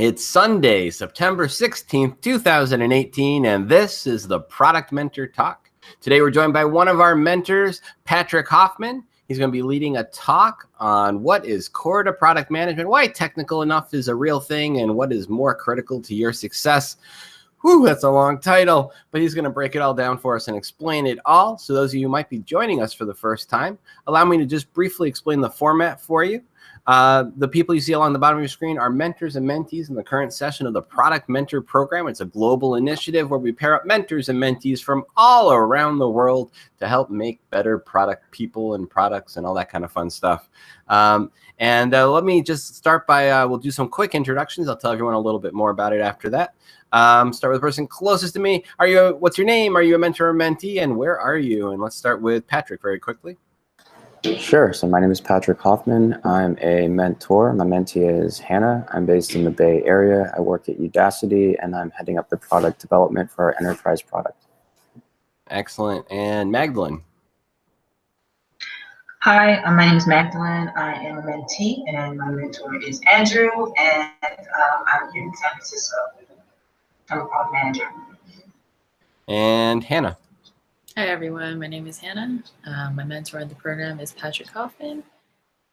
It's Sunday, September 16th, 2018, and this is the Product Mentor Talk. Today we're joined by one of our mentors, Patrick Hoffman. He's going to be leading a talk on what is core to product management, why technical enough is a real thing, and what is more critical to your success. Whew, that's a long title, but he's going to break it all down for us and explain it all. So those of you who might be joining us for the first time, allow me to just briefly explain the format for you. The people you see along the bottom of your screen are mentors and mentees in the current session of the Product Mentor Program. It's a global initiative where we pair up mentors and mentees from all around the world to help make better product people and products and all that kind of fun stuff. Let me just start by, we'll do some quick introductions. I'll tell everyone a little bit more about it after that. Start with the person closest to me. What's your name? Are you a mentor or mentee? And where are you? And let's start with Patrick very quickly. Sure. So my name is Patrick Hoffman. I'm a mentor. My mentee is Hannah. I'm based in the Bay Area. I work at Udacity, and I'm heading up the product development for our enterprise product. Excellent. And Magdalene. Hi, my name is Magdalene. I am a mentee, and my mentor is Andrew, and I'm here in San Francisco. I'm a product manager. And Hannah. Hi, everyone. My name is Hannah. My mentor in the program is Patrick Hoffman,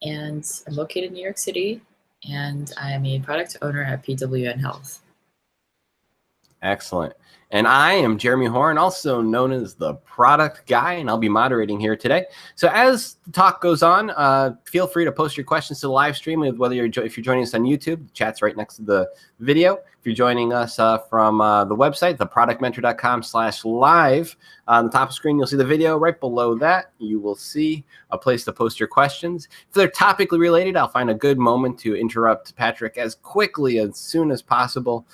and I'm located in New York City, and I am a product owner at PWN Health. Excellent. And I am Jeremy Horn, also known as the Product Guy, and I'll be moderating here today. So as the talk goes on, feel free to post your questions to the live stream, whether if you're joining us on YouTube, the chat's right next to the video. If you're joining us from the website, theproductmentor.com/live, on the top of the screen, you'll see the video. Right below that, you will see a place to post your questions. If they're topically related, I'll find a good moment to interrupt Patrick as quickly as soon as possible.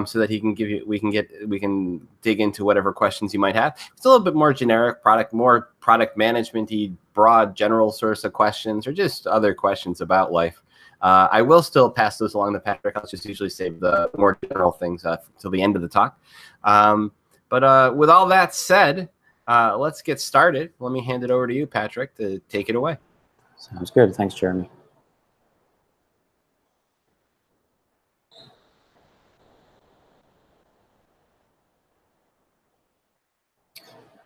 So that he can give you, we can dig into whatever questions you might have. It's a little bit more generic more product management-y, broad, general sorts of questions, or just other questions about life. I will still pass those along to Patrick. I'll just usually save the more general things till the end of the talk. With all that said, let's get started. Let me hand it over to you, Patrick, to take it away. Sounds good. Thanks, Jeremy.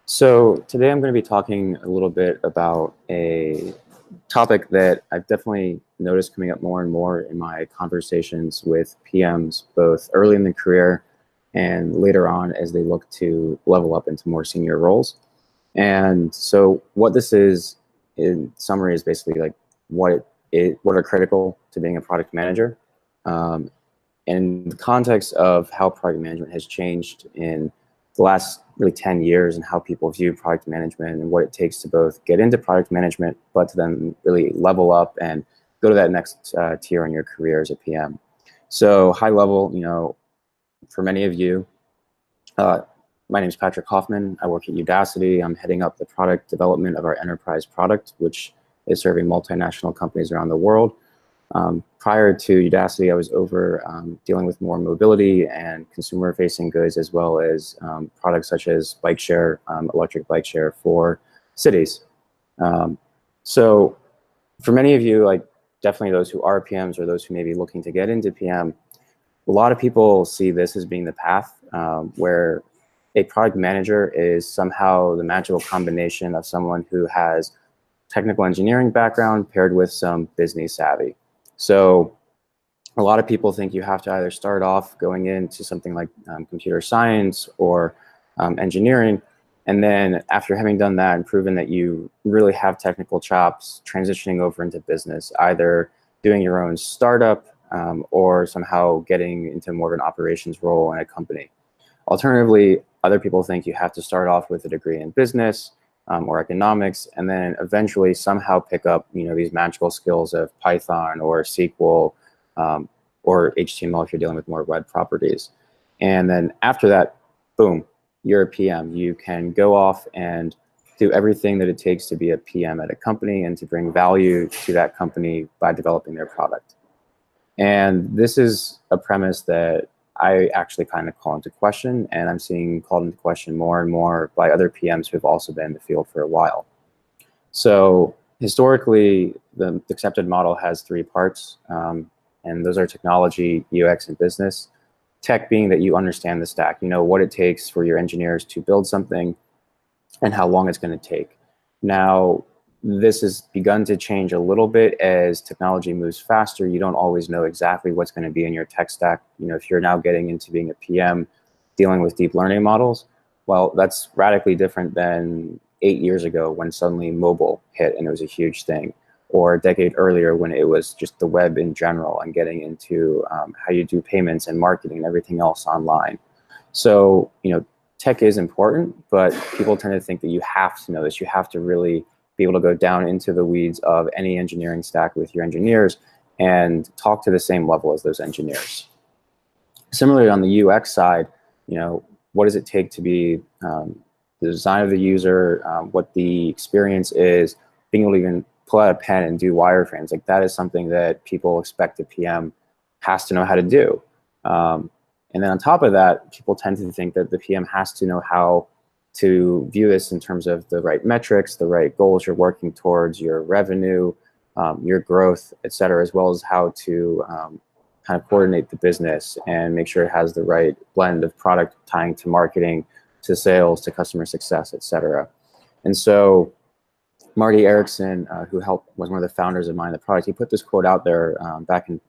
So today I'm going to be talking a little bit about a topic that I've definitely noticed coming up more and more in my conversations with PMs, both early in the career and later on as they look to level up into more senior roles. And so what this is, in summary, is basically like what are critical to being a product manager. In the context of how product management has changed in the last really 10 years and how people view product management and what it takes to both get into product management, but to then really level up and go to that next tier in your career as a PM. So high level, for many of you, my name is Patrick Hoffman. I work at Udacity. I'm heading up the product development of our enterprise product, which is serving multinational companies around the world. Prior to Udacity, I was over dealing with more mobility and consumer-facing goods, as well as products such as bike share, electric bike share for cities. So for many of you, like definitely those who are PMs or those who may be looking to get into PM, a lot of people see this as being the path where a product manager is somehow the magical combination of someone who has technical engineering background paired with some business savvy. So a lot of people think you have to either start off going into something like computer science or engineering, and then after having done that and proven that you really have technical chops, transitioning over into business, either doing your own startup or somehow getting into more of an operations role in a company. Alternatively, other people think you have to start off with a degree in business or economics, and then eventually somehow pick up, these magical skills of Python or SQL or HTML if you're dealing with more web properties. And then after that, boom, you're a PM. You can go off and do everything that it takes to be a PM at a company and to bring value to that company by developing their product. And this is a premise that I actually kind of call into question, and I'm seeing called into question more and more by other PMs who have also been in the field for a while. So historically, the accepted model has three parts. and those are technology, UX, and business. Tech being that you understand the stack, you know what it takes for your engineers to build something and how long it's going to take. Now, this has begun to change a little bit as technology moves faster. You don't always know exactly what's going to be in your tech stack. You know, if you're now getting into being a PM, dealing with deep learning models, well, that's radically different than 8 years ago when suddenly mobile hit and it was a huge thing, or a decade earlier when it was just the web in general and getting into how you do payments and marketing and everything else online. So, you know, tech is important, but people tend to think that you have to know this. You have to really be able to go down into the weeds of any engineering stack with your engineers and talk to the same level as those engineers. Similarly, on the UX side, you know, what does it take to be the design of the user, what the experience is, being able to even pull out a pen and do wireframes. Like that is something that people expect a PM has to know how to do. And then on top of that, people tend to think that the PM has to know how to view this in terms of the right metrics, the right goals you're working towards, your revenue, your growth, et cetera, as well as how to kind of coordinate the business and make sure it has the right blend of product tying to marketing, to sales, to customer success, et cetera. And so Marty Erickson, who was one of the founders of Mind the Product, he put this quote out there back in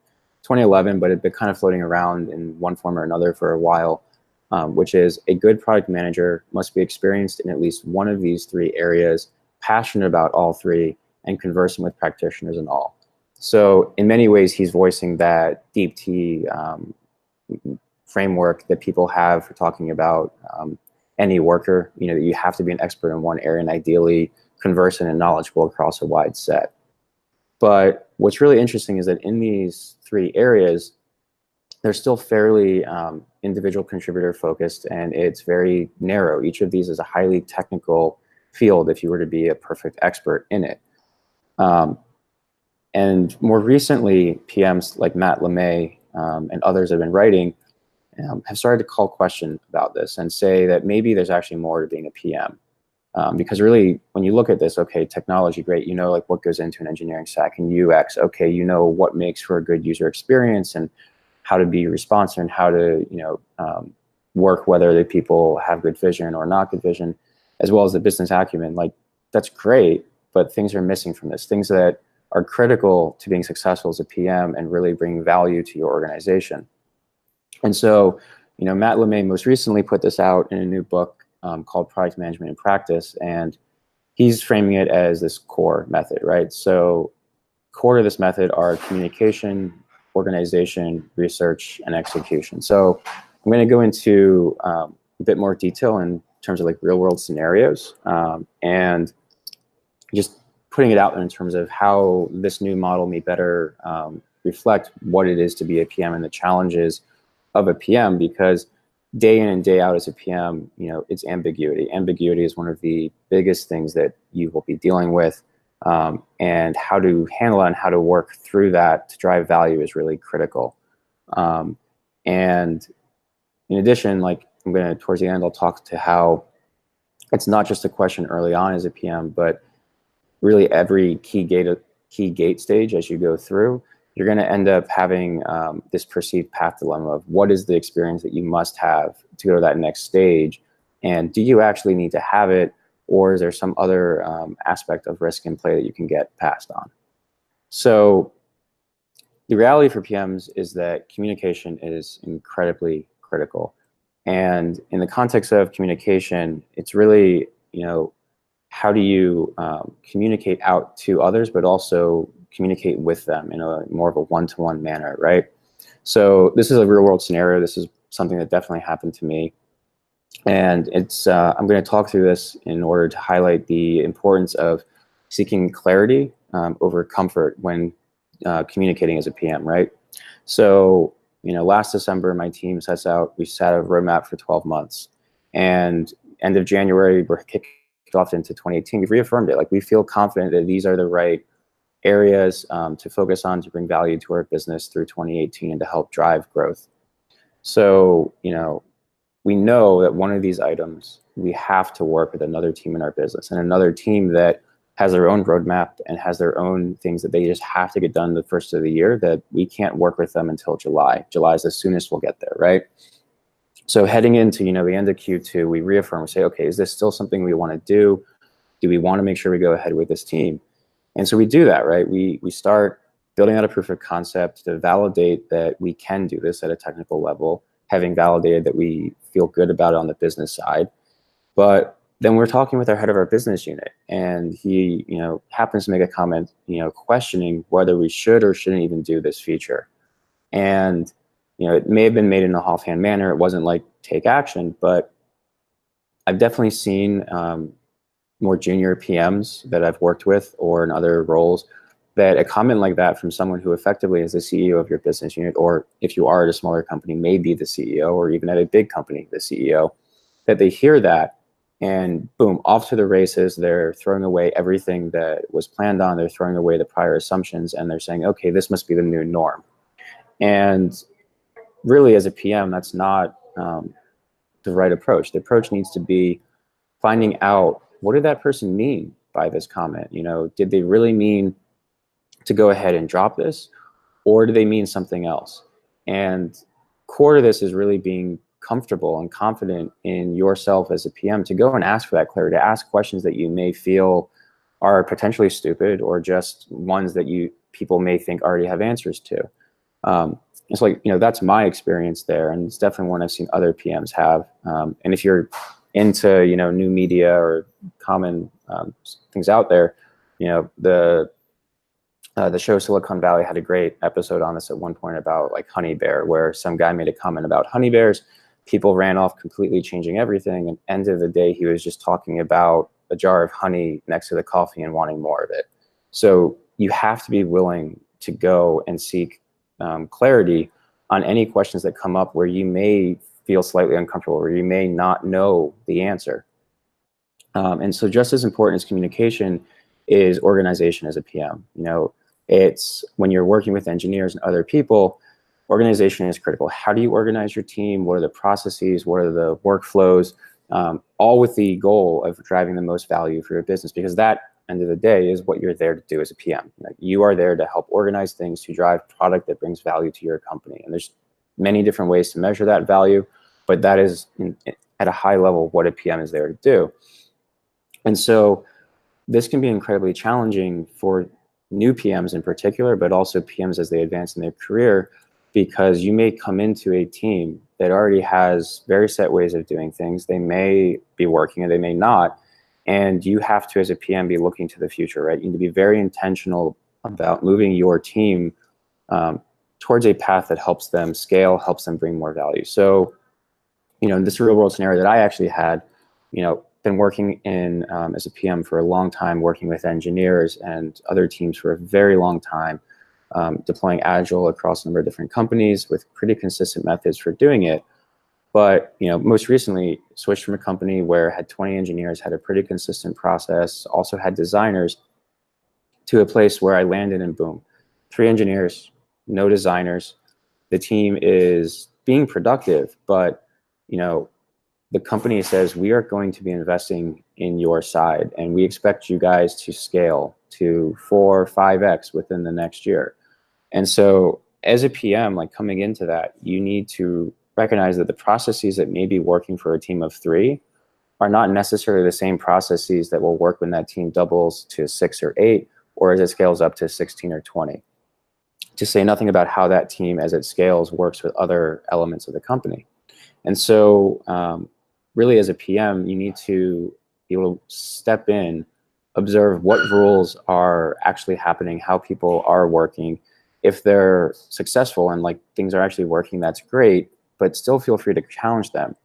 2011, but it had been kind of floating around in one form or another for a while, which is a good product manager must be experienced in at least one of these three areas, passionate about all three, and conversing with practitioners in all. So in many ways, he's voicing that deep T framework that people have for talking about any worker, you know, that you have to be an expert in one area and ideally conversant and knowledgeable across a wide set. But what's really interesting is that in these three areas, they're still fairly individual contributor focused, and it's very narrow. Each of these is a highly technical field if you were to be a perfect expert in it. And more recently, PMs like Matt LeMay and others have been writing, have started to call question about this and say that maybe there's actually more to being a PM. Because really, when you look at this, okay, technology, great, you know, like what goes into an engineering stack, and UX, okay, you know what makes for a good user experience and how to be responsive and how to, you know, work whether the people have good vision or not good vision, as well as the business acumen. Like, that's great, but things are missing from this, things that are critical to being successful as a PM and really bring value to your organization. And so, you know, Matt LeMay most recently put this out in a new book called Product Management in Practice, and he's framing it as this core method, right? So core to this method are communication, organization, research, and execution. So I'm going to go into a bit more detail in terms of like real world scenarios and just putting it out there in terms of how this new model may better reflect what it is to be a PM and the challenges of a PM, because day in and day out as a PM, you know, it's ambiguity. Ambiguity is one of the biggest things that you will be dealing with, and how to handle it and how to work through that to drive value is really critical. And in addition, like I'm going to, towards the end, I'll talk to how it's not just a question early on as a PM, but really every key gate stage as you go through, you're going to end up having this perceived path dilemma of what is the experience that you must have to go to that next stage, and do you actually need to have it, or is there some other aspect of risk in play that you can get passed on? So the reality for PMs is that communication is incredibly critical, and in the context of communication, it's really, you know, how do you communicate out to others, but also communicate with them in a more of a one-to-one manner, right? So this is a real-world scenario. This is something that definitely happened to me, and it's I'm going to talk through this in order to highlight the importance of seeking clarity over comfort when communicating as a PM, right? So, you know, last December, my team we set a roadmap for 12 months, and end of January, we're kicked off into 2018. We've reaffirmed it. Like, we feel confident that these are the right areas to focus on to bring value to our business through 2018 and to help drive growth. So, you know that one of these items, we have to work with another team in our business, and another team that has their own roadmap and has their own things that they just have to get done the first of the year, that we can't work with them until July. July is the soonest we'll get there, right? So heading into, the end of Q2, we reaffirm, we say, okay, is this still something we want to do? Do we want to make sure we go ahead with this team? And so we do that, right? We start building out a proof of concept to validate that we can do this at a technical level, having validated that we feel good about it on the business side. But then we're talking with our head of our business unit, and he, happens to make a comment, questioning whether we should or shouldn't even do this feature. And, it may have been made in a offhand manner. It wasn't like take action, but I've definitely seen more junior PMs that I've worked with or in other roles, that a comment like that from someone who effectively is the CEO of your business unit, or if you are at a smaller company, maybe the CEO, or even at a big company, the CEO, that they hear that and boom, off to the races. They're throwing away everything that was planned on. They're throwing away the prior assumptions, and they're saying, okay, this must be the new norm. And really, as a PM, that's not the right approach. The approach needs to be finding out, what did that person mean by this comment? Did they really mean to go ahead and drop this, or do they mean something else? And core to this is really being comfortable and confident in yourself as a PM to go and ask for that clarity, to ask questions that you may feel are potentially stupid, or just ones that people may think already have answers to. It's like, that's my experience there, and it's definitely one I've seen other PMs have. And if you're into, new media or common things out there, the show Silicon Valley had a great episode on this at one point about like honey bear, where some guy made a comment about honey bears. People ran off completely changing everything. And end of the day, he was just talking about a jar of honey next to the coffee and wanting more of it. So you have to be willing to go and seek clarity on any questions that come up where you may feel slightly uncomfortable, or you may not know the answer. And so just as important as communication is organization as a PM. It's when you're working with engineers and other people, organization is critical. How do you organize your team? What are the processes? What are the workflows? All with the goal of driving the most value for your business, because that, end of the day, is what you're there to do as a PM. You are there to help organize things, to drive product that brings value to your company. And there's many different ways to measure that value, but that is at a high level what a PM is there to do. And so this can be incredibly challenging for new PMs in particular, but also PMs as they advance in their career, because you may come into a team that already has very set ways of doing things. They may be working or they may not. And you have to, as a PM, be looking to the future, right? You need to be very intentional about moving your team towards a path that helps them scale, helps them bring more value. So, in this real world scenario that I actually had, been working in as a PM for a long time, working with engineers and other teams for a very long time, deploying Agile across a number of different companies with pretty consistent methods for doing it. But most recently switched from a company where I had 20 engineers, had a pretty consistent process, also had designers, to a place where I landed and boom, 3 engineers, no designers. The team is being productive, but the company says, we are going to be investing in your side, and we expect you guys to scale to 4 or 5x within the next year. And so as a PM, like coming into that, you need to recognize that the processes that may be working for a team of 3 are not necessarily the same processes that will work when that team doubles to 6 or 8, or as it scales up to 16 or 20. To say nothing about how that team, as it scales, works with other elements of the company. And so really, as a PM, you need to be able to step in, observe what rules are actually happening, how people are working. If they're successful and like things are actually working, that's great, but still feel free to challenge them.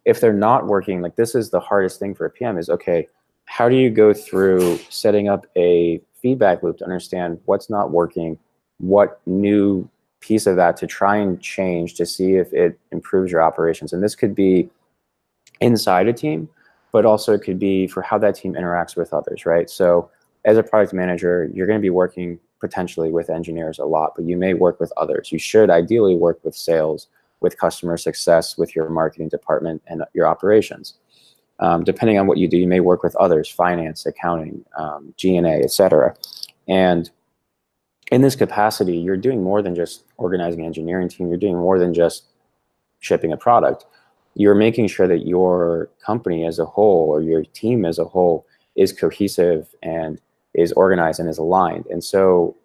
If they're not working, like this is the hardest thing for a PM is, okay, how do you go through setting up a feedback loop to understand what's not working, what new piece of that to try and change to see if it improves your operations. And this could be inside a team, but also it could be for how that team interacts with others, right? So as a product manager, you're going to be working potentially with engineers a lot, but you may work with others. You should ideally work with sales, with customer success, with your marketing department and your operations. Depending on what you do, you may work with others, finance, accounting, G&A, et cetera. And in this capacity, you're doing more than just organizing an engineering team. You're doing more than just shipping a product. You're making sure that your company as a whole or your team as a whole is cohesive and is organized and is aligned. And so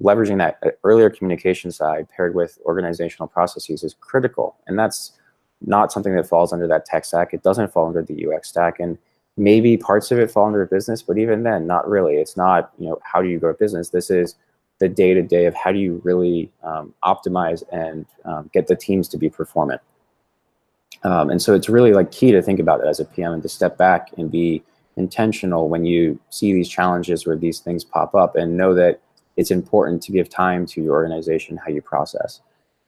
leveraging that earlier communication side paired with organizational processes is critical. And that's not something that falls under that tech stack. It doesn't fall under the UX stack. And maybe parts of it fall under business, but even then, not really. It's not, how do you grow a business? This is the day-to-day of how do you really optimize and get the teams to be performant. And so it's really like key to think about it as a PM and to step back and be intentional when you see these challenges where these things pop up, and know that it's important to give time to your organization, how you process.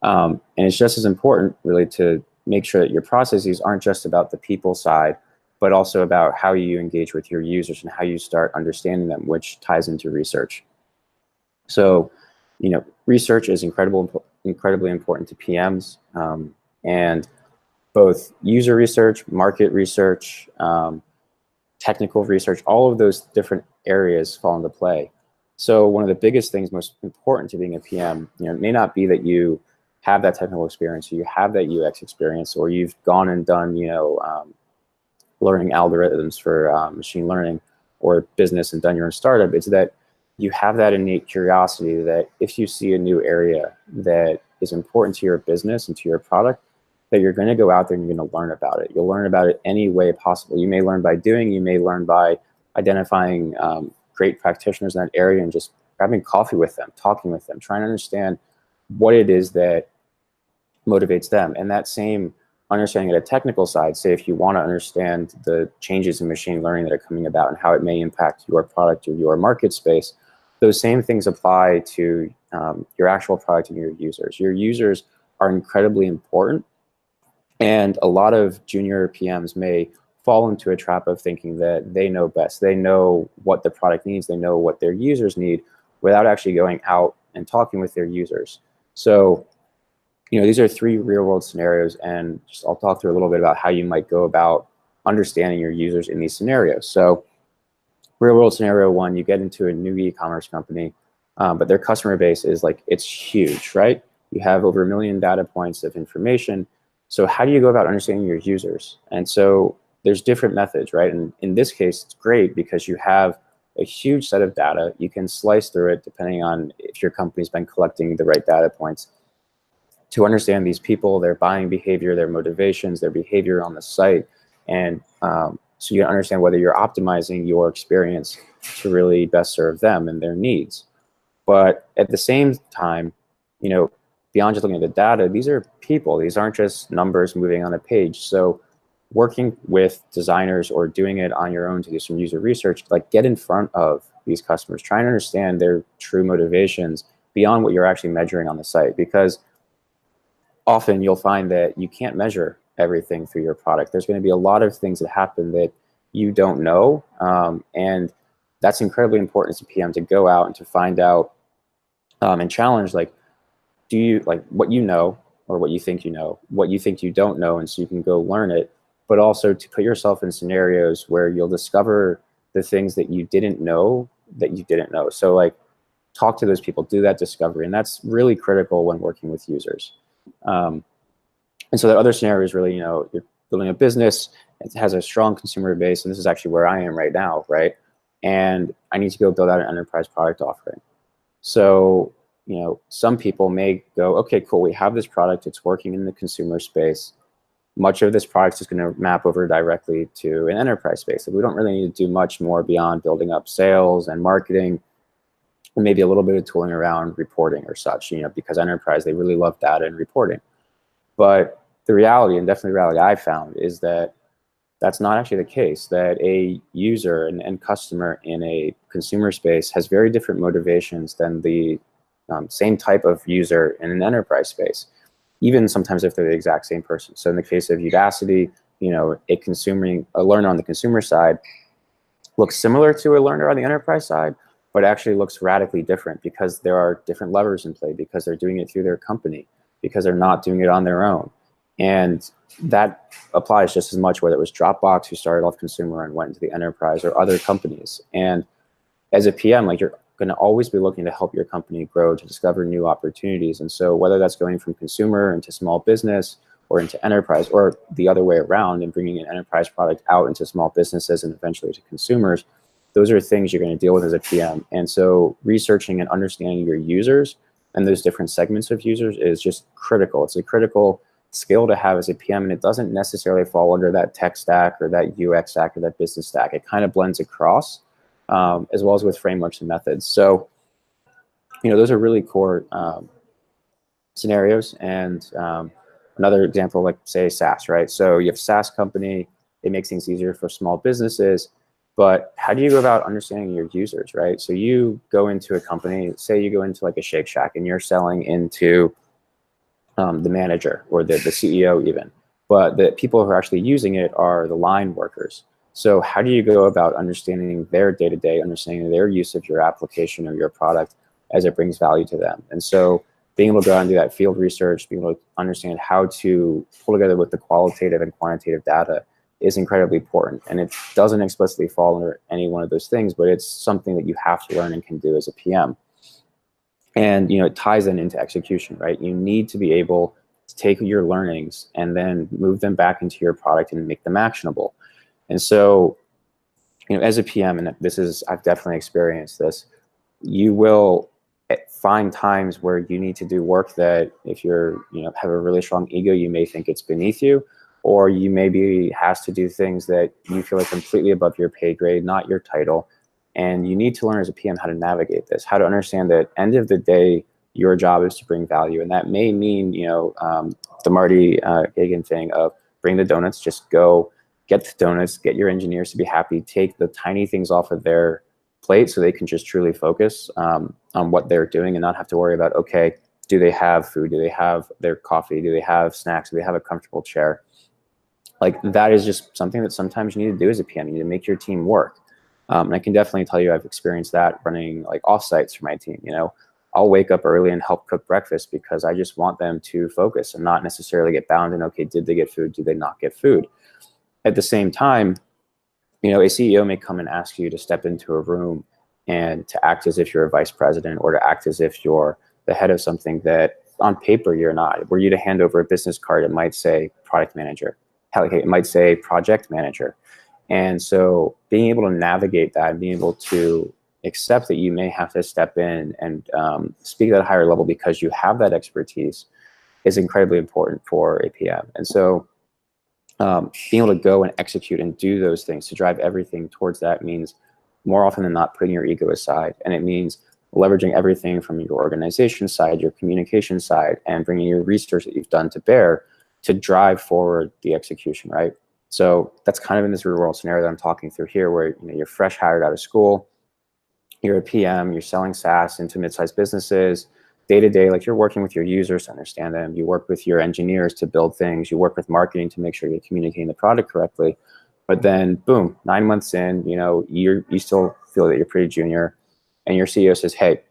And it's just as important really to make sure that your processes aren't just about the people side, but also about how you engage with your users and how you start understanding them, which ties into research. So, research is incredibly important to PMs, and both user research, market research, technical research, all of those different areas fall into play. So one of the biggest things most important to being a PM, it may not be that you have that technical experience, or you have that UX experience, or you've gone and done, learning algorithms for machine learning or business and done your own startup. It's that you have that innate curiosity that if you see a new area that is important to your business and to your product, that you're going to go out there and you're going to learn about it. You'll learn about it any way possible. You may learn by doing, you may learn by identifying great practitioners in that area and just grabbing coffee with them, talking with them, trying to understand what it is that motivates them. And that same understanding at a technical side, say if you want to understand the changes in machine learning that are coming about and how it may impact your product or your market space, those same things apply to your actual product and your users. Your users are incredibly important. And a lot of junior PMs may fall into a trap of thinking that they know best. They know what the product needs. They know what their users need without actually going out and talking with their users. So, these are 3 real world scenarios, and I'll talk through a little bit about how you might go about understanding your users in these scenarios. So real world scenario 1, you get into a new e-commerce company, but their customer base is it's huge, right? You have over 1 million data points of information. So how do you go about understanding your users? And so there's different methods, right? And in this case, it's great because you have a huge set of data. You can slice through it depending on if your company's been collecting the right data points to understand these people, their buying behavior, their motivations, their behavior on the site. And so you understand whether you're optimizing your experience to really best serve them and their needs. But at the same time, beyond just looking at the data, these are people. These aren't just numbers moving on a page. So working with designers or doing it on your own to do some user research, get in front of these customers, try and understand their true motivations beyond what you're actually measuring on the site. Because often you'll find that you can't measure everything through your product. There's going to be a lot of things that happen that you don't know. And that's incredibly important as a PM to go out and to find out and challenge, do you what you know or what you think you know, what you think you don't know, and so you can go learn it, but also to put yourself in scenarios where you'll discover the things that you didn't know that you didn't know. So talk to those people, do that discovery, and that's really critical when working with users. And so the other scenario is really, you're building a business, it has a strong consumer base, and this is actually where I am right now, right? And I need to go build out an enterprise product offering. So, some people may go, okay, cool, we have this product, it's working in the consumer space. Much of this product is going to map over directly to an enterprise space. So we don't really need to do much more beyond building up sales and marketing, and maybe a little bit of tooling around reporting or such, because enterprise, they really love data and reporting. But the reality, and definitely the reality I've found, is that that's not actually the case, that a user and end customer in a consumer space has very different motivations than the same type of user in an enterprise space, even sometimes if they're the exact same person. So in the case of Udacity, a learner on the consumer side looks similar to a learner on the enterprise side, but actually looks radically different because there are different levers in play, because they're doing it through their company, because they're not doing it on their own. And that applies just as much whether it was Dropbox, who started off consumer and went into the enterprise, or other companies. And as a PM, like, you're going to always be looking to help your company grow, to discover new opportunities. And so whether that's going from consumer into small business or into enterprise, or the other way around and bringing an enterprise product out into small businesses and eventually to consumers, those are things you're going to deal with as a PM. And so researching and understanding your users and those different segments of users is just critical. It's a critical skill to have as a PM, and it doesn't necessarily fall under that tech stack or that UX stack or that business stack. It kind of blends across, as well as with frameworks and methods. So, those are really core scenarios. And another example, like say SaaS, right? So you have a SaaS company, it makes things easier for small businesses, but how do you go about understanding your users, right? So you go into a company, say you go into like a Shake Shack, and you're selling into the manager or the CEO even, but the people who are actually using it are the line workers. So how do you go about understanding their day-to-day, understanding their use of your application or your product as it brings value to them? And so being able to go out and do that field research, being able to understand how to pull together with the qualitative and quantitative data is incredibly important. And it doesn't explicitly fall under any one of those things, but it's something that you have to learn and can do as a PM. And it ties then into execution, right? You need to be able to take your learnings and then move them back into your product and make them actionable. And so, as a PM, and I've definitely experienced this, you will find times where you need to do work that, if you're, have a really strong ego, you may think it's beneath you, or you maybe has to do things that you feel are completely above your pay grade, not your title. And you need to learn as a PM how to navigate this, how to understand that end of the day, your job is to bring value. And that may mean, the Marty Gagan thing of bring the donuts, just go get the donuts, get your engineers to be happy, take the tiny things off of their plate so they can just truly focus on what they're doing and not have to worry about, okay, do they have food? Do they have their coffee? Do they have snacks? Do they have a comfortable chair? Like, that is just something that sometimes you need to do as a PM. You need to make your team work. And I can definitely tell you I've experienced that running like offsites for my team. I'll wake up early and help cook breakfast because I just want them to focus and not necessarily get bound in, okay, did they get food? Did they not get food? At the same time, a CEO may come and ask you to step into a room and to act as if you're a vice president, or to act as if you're the head of something that on paper you're not. Were you to hand over a business card, it might say product manager. Hell, it might say project manager. And so being able to navigate that and being able to accept that you may have to step in and speak at a higher level because you have that expertise is incredibly important for a PM. And so being able to go and execute and do those things to drive everything towards that means more often than not putting your ego aside. And it means leveraging everything from your organization side, your communication side, and bringing your research that you've done to bear to drive forward the execution, right? So that's kind of in this real world scenario that I'm talking through here, where you're fresh hired out of school, you're a PM, you're selling SaaS into mid-sized businesses, day to day, like you're working with your users to understand them, you work with your engineers to build things, you work with marketing to make sure you're communicating the product correctly. But then boom, 9 months in, you still feel that you're pretty junior, and your CEO says, hey,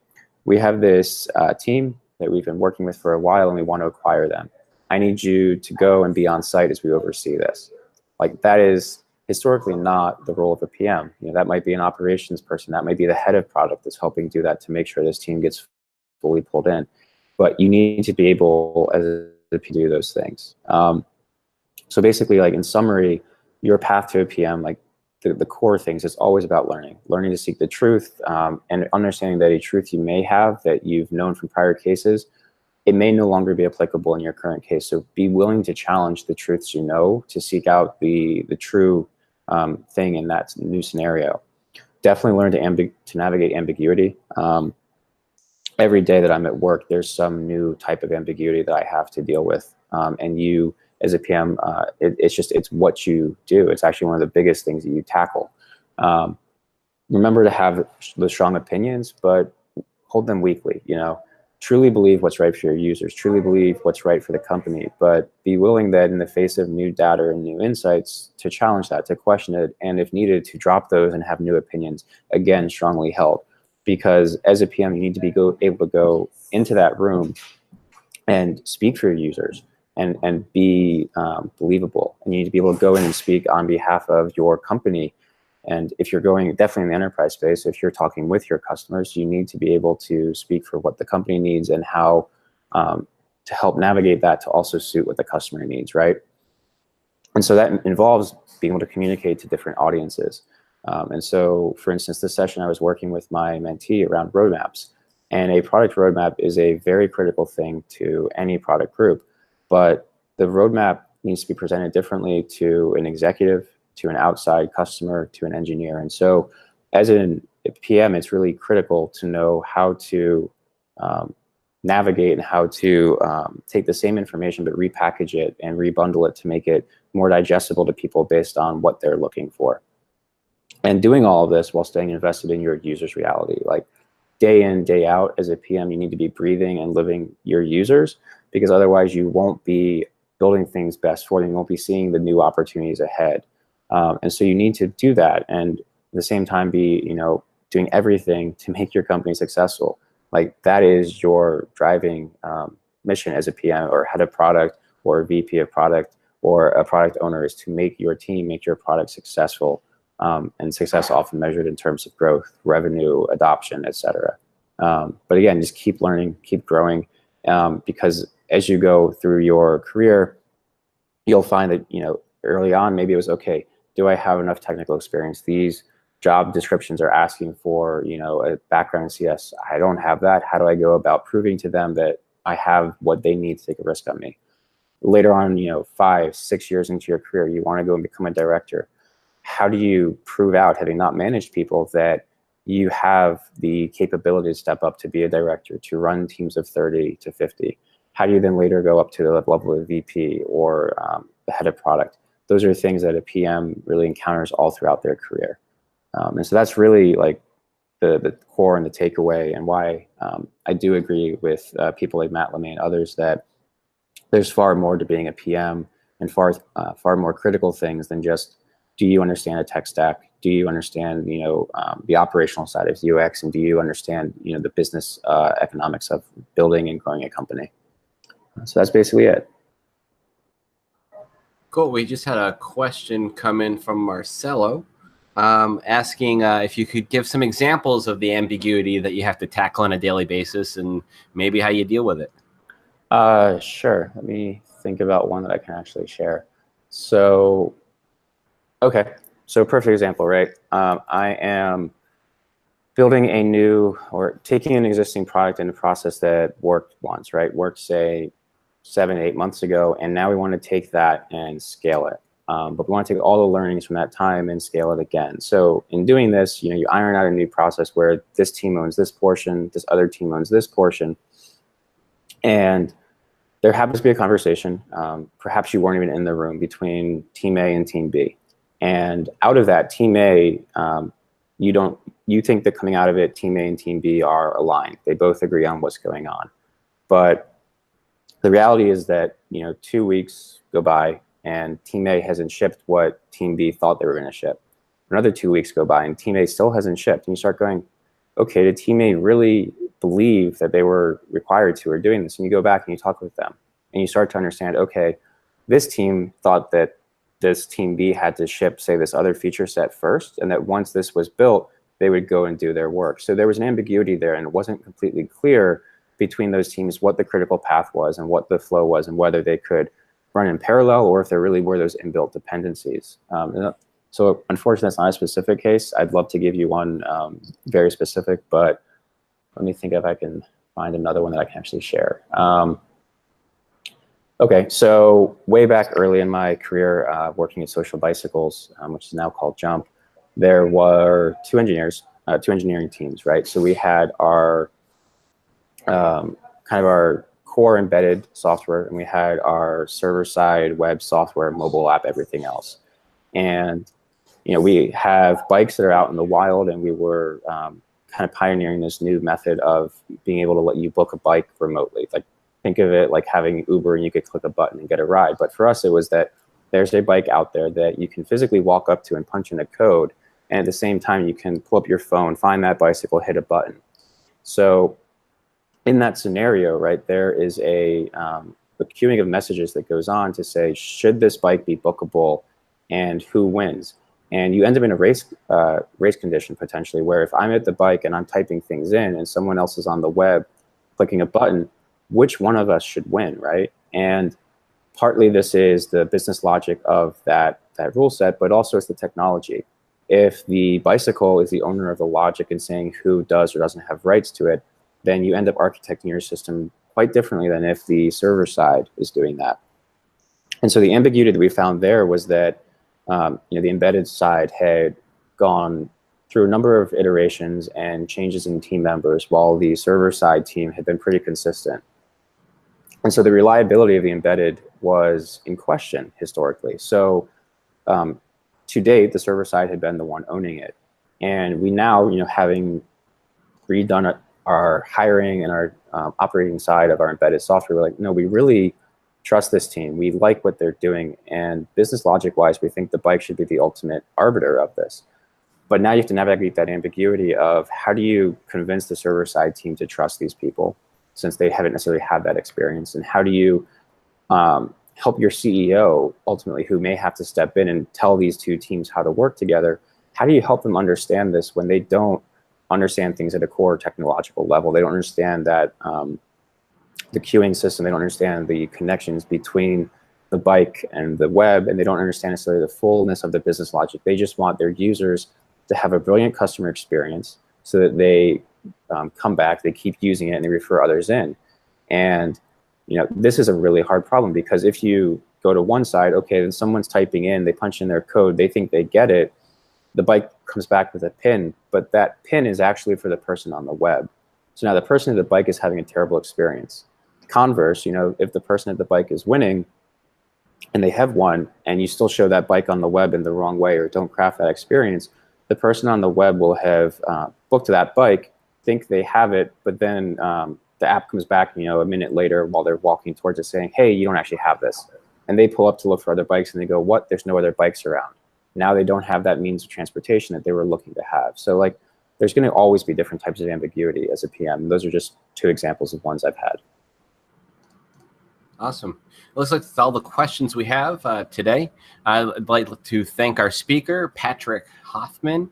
we have this team that we've been working with for a while and we want to acquire them. I need you to go and be on site as we oversee this. Like, that is historically not the role of a PM. That might be an operations person. That might be the head of product that's helping do that to make sure this team gets fully pulled in. But you need to be able as a PM to do those things. So basically, like in summary, your path to a PM, like the core things, is always about learning to seek the truth, and understanding that a truth you may have that you've known from prior cases, it may no longer be applicable in your current case. So be willing to challenge the truths you know to seek out the true thing in that new scenario. Definitely learn to navigate ambiguity. Every day that I'm at work, there's some new type of ambiguity that I have to deal with. And you, as a PM, it's what you do. It's actually one of the biggest things that you tackle. Remember to have the strong opinions, but hold them weakly. Truly believe what's right for your users, truly believe what's right for the company, but be willing that in the face of new data and new insights to challenge that, to question it, and if needed, to drop those and have new opinions, again, strongly held. Because as a PM, you need to be able to go into that room and speak for your users and be believable. And you need to be able to go in and speak on behalf of your company. And if you're going definitely in the enterprise space, if you're talking with your customers, you need to be able to speak for what the company needs and how to help navigate that to also suit what the customer needs, right? And so that involves being able to communicate to different audiences. And so, for instance, this session I was working with my mentee around roadmaps. And a product roadmap is a very critical thing to any product group. But the roadmap needs to be presented differently to an executive, to an outside customer, to an engineer. And so as a PM, it's really critical to know how to navigate and how to take the same information but repackage it and rebundle it to make it more digestible to people based on what they're looking for. And doing all of this while staying invested in your user's reality. Like day in, day out as a PM, you need to be breathing and living your users, because otherwise you won't be building things best for them. You won't be seeing the new opportunities ahead. And so you need to do that and at the same time be, doing everything to make your company successful. Like that is your driving mission as a PM or head of product or VP of product or a product owner, is to make your team, make your product successful. And success often measured in terms of growth, revenue, adoption, et cetera. But again, just keep learning, keep growing, because as you go through your career, you'll find that, early on, maybe it was, okay, do I have enough technical experience? These job descriptions are asking for, a background in CS. I don't have that. How do I go about proving to them that I have what they need to take a risk on me? Later on, 5, 6 years into your career, you want to go and become a director. How do you prove out, having not managed people, that you have the capability to step up to be a director, to run teams of 30 to 50? How do you then later go up to the level of VP or the head of product? Those are things that a PM really encounters all throughout their career. And so that's really like the core and the takeaway, and why I do agree with people like Matt LeMay and others that there's far more to being a PM, and far more critical things than just, do you understand a tech stack? Do you understand, the operational side of UX? And do you understand, the business economics of building and growing a company? So that's basically it. Cool. We just had a question come in from Marcelo, asking if you could give some examples of the ambiguity that you have to tackle on a daily basis and maybe how you deal with it. Sure. Let me think about one that I can actually share. So, okay. So perfect example, right? I am building a new, or taking an existing product in a process that worked once, right? Worked, say, 7, 8 months ago, and now we want to take that and scale it. But we want to take all the learnings from that time and scale it again. So in doing this, you iron out a new process where this team owns this portion, this other team owns this portion, and there happens to be a conversation. Perhaps you weren't even in the room, between team A and team B. And out of that, team A, you think that coming out of it, team A and team B are aligned. They both agree on what's going on. But the reality is that, 2 weeks go by and team A hasn't shipped what team B thought they were going to ship. Another 2 weeks go by and team A still hasn't shipped. And you start going, okay, did team A really believe that they were required to or doing this? And you go back and you talk with them and you start to understand, okay, this team thought that this team B had to ship, say, this other feature set first, and that once this was built, they would go and do their work. So there was an ambiguity there, and it wasn't completely clear between those teams what the critical path was and what the flow was, and whether they could run in parallel or if there really were those inbuilt dependencies. So unfortunately, that's not a specific case. I'd love to give you one very specific, but let me think if I can find another one that I can actually share. Okay, so way back early in my career, working at Social Bicycles, which is now called Jump, there were two engineering teams, right? So we had our kind of our core embedded software, and we had our server-side web software, mobile app, everything else. And we have bikes that are out in the wild, and we were kind of pioneering this new method of being able to let you book a bike remotely. Like, think of it like having Uber and you could click a button and get a ride. But for us, it was that there's a bike out there that you can physically walk up to and punch in a code. And at the same time, you can pull up your phone, find that bicycle, hit a button. So in that scenario, right, there is a a queuing of messages that goes on to say, should this bike be bookable and who wins? And you end up in a race condition potentially, where if I'm at the bike and I'm typing things in and someone else is on the web clicking a button, which one of us should win, right? And partly this is the business logic of that rule set, but also it's the technology. If the bicycle is the owner of the logic and saying who does or doesn't have rights to it, then you end up architecting your system quite differently than if the server side is doing that. And so the ambiguity that we found there was that the embedded side had gone through a number of iterations and changes in team members, while the server side team had been pretty consistent. And so the reliability of the embedded was in question historically. So to date, the server side had been the one owning it. And we now, having redone our hiring and our operating side of our embedded software, we're like, no, we really trust this team. We like what they're doing. And business logic wise, we think the bike should be the ultimate arbiter of this. But now you have to navigate that ambiguity of how do you convince the server side team to trust these people, since they haven't necessarily had that experience? And how do you help your CEO ultimately, who may have to step in and tell these two teams how to work together? How do you help them understand this when they don't understand things at a core technological level? They don't understand that the queuing system, they don't understand the connections between the bike and the web, and they don't understand necessarily the fullness of the business logic. They just want their users to have a brilliant customer experience so that they come back, they keep using it, and they refer others in. And this is a really hard problem, because if you go to one side, okay, then someone's typing in, they punch in their code, they think they get it, the bike comes back with a pin, but that pin is actually for the person on the web. So now the person at the bike is having a terrible experience. Converse, if the person at the bike is winning and they have won, and you still show that bike on the web in the wrong way or don't craft that experience, the person on the web will have booked that bike, think they have it, but then the app comes back, a minute later while they're walking towards it saying, hey, you don't actually have this. And they pull up to look for other bikes and they go, what? There's no other bikes around. Now they don't have that means of transportation that they were looking to have. So there's going to always be different types of ambiguity as a PM. Those are just two examples of ones I've had. Awesome. Looks like that's all the questions we have today. I'd like to thank our speaker, Patrick Hoffman,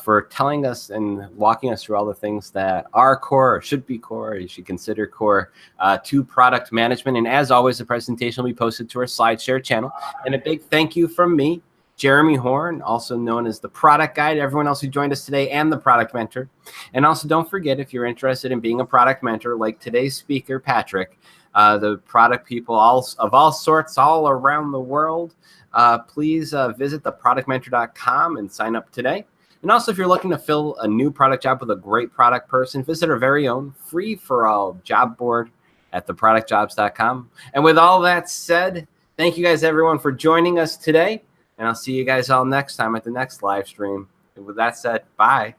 for telling us and walking us through all the things that are core, or should be core, or you should consider core to product management. And as always, the presentation will be posted to our SlideShare channel. And a big thank you from me, Jeremy Horn, also known as the Product Guide, everyone else who joined us today, and the Product Mentor. And also don't forget, if you're interested in being a product mentor like today's speaker, Patrick, the product people of all sorts all around the world, please visit theproductmentor.com and sign up today. And also, if you're looking to fill a new product job with a great product person, visit our very own free-for-all job board at theproductjobs.com. And with all that said, thank you guys, everyone, for joining us today. And I'll see you guys all next time at the next live stream. And with that said, bye.